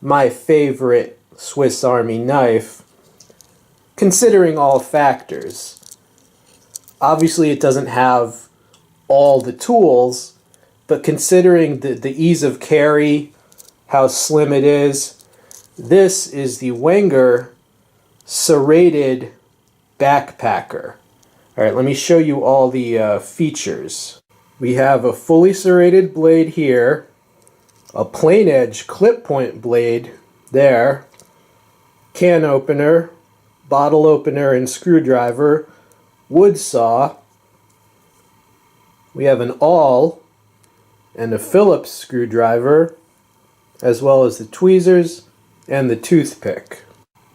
My favorite Swiss Army knife, considering all factors. Obviously it doesn't have all the tools, but considering the ease of carry, how slim it is, this is the Wenger serrated backpacker. Alright, let me show you all the features. We have a fully serrated blade here, a plain edge clip point blade there, can opener, bottle opener and screwdriver, wood saw. We have an awl and a Phillips screwdriver, as well as the tweezers and the toothpick.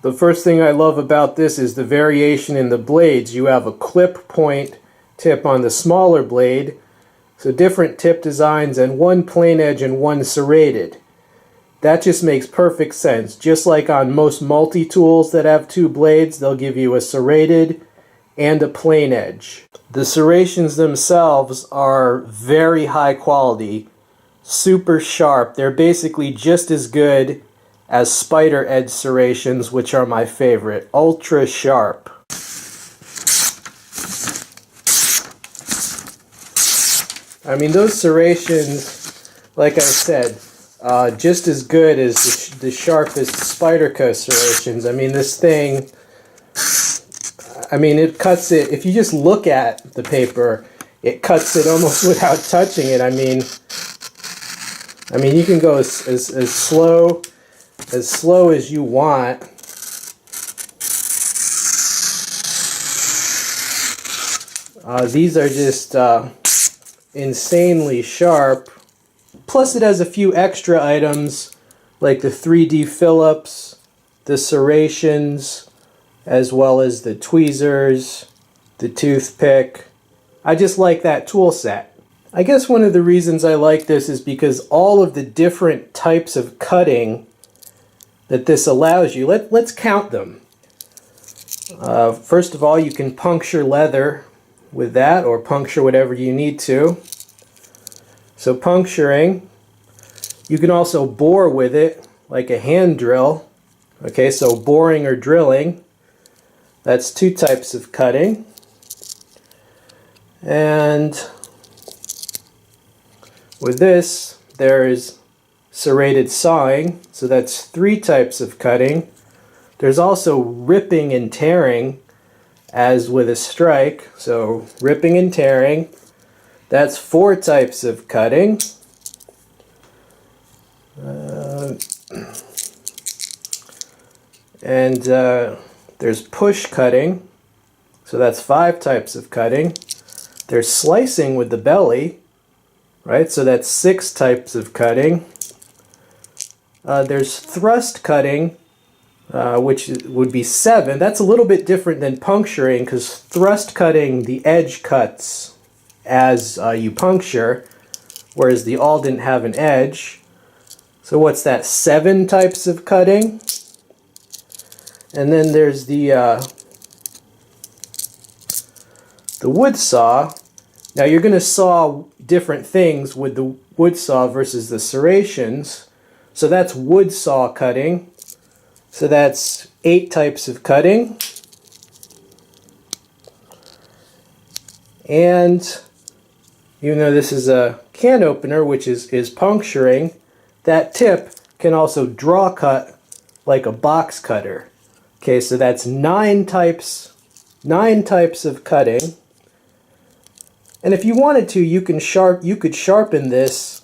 The first thing I love about this is the variation in the blades. You have a clip point tip on the smaller blade, so different tip designs, and one plain edge and one serrated. That just makes perfect sense. Just like on most multi-tools that have two blades, they'll give you a serrated and a plain edge. The serrations themselves are very high quality, super sharp. They're basically just as good as spider edge serrations, which are my favorite. Ultra sharp. I mean, those serrations, like I said, just as good as the sharpest Spyderco serrations. I mean, this thing, I mean, it cuts it, if you just look at the paper, it cuts it almost without touching it. I mean, you can go as slow as you want. These are just insanely sharp. Plus it has a few extra items like the 3D Phillips, the serrations, as well as the tweezers, the toothpick. I just like that tool set. I guess one of the reasons I like this is because all of the different types of cutting that this allows you, let's count them. First of all, you can puncture leather with that, or puncture whatever you need to. So puncturing, you can also bore with it like a hand drill. Okay, so boring or drilling, that's two types of cutting. And with this, there is serrated sawing, so that's three types of cutting. There's also ripping and tearing, as with a strike, so ripping and tearing. That's four types of cutting. There's push cutting, so that's five types of cutting. There's slicing with the belly, right? So that's six types of cutting. There's thrust cutting, which would be seven. That's a little bit different than puncturing, because thrust cutting, the edge cuts as you puncture, whereas the awl didn't have an edge. So what's that? Seven types of cutting. And then there's the wood saw. Now you're going to saw different things with the wood saw versus the serrations. So that's wood saw cutting. So that's eight types of cutting. And even though this is a can opener, which is puncturing, that tip can also draw cut like a box cutter. Okay, so that's nine types of cutting. And if you wanted to, you could sharpen this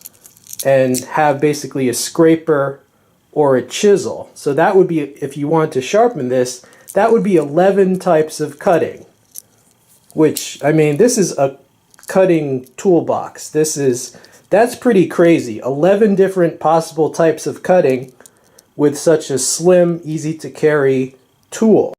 and have basically a scraper or a chisel. So that would be, if you want to sharpen this, that would be 11 types of cutting. Which, I mean, this is a cutting toolbox. That's pretty crazy. 11 different possible types of cutting with such a slim, easy to carry tool.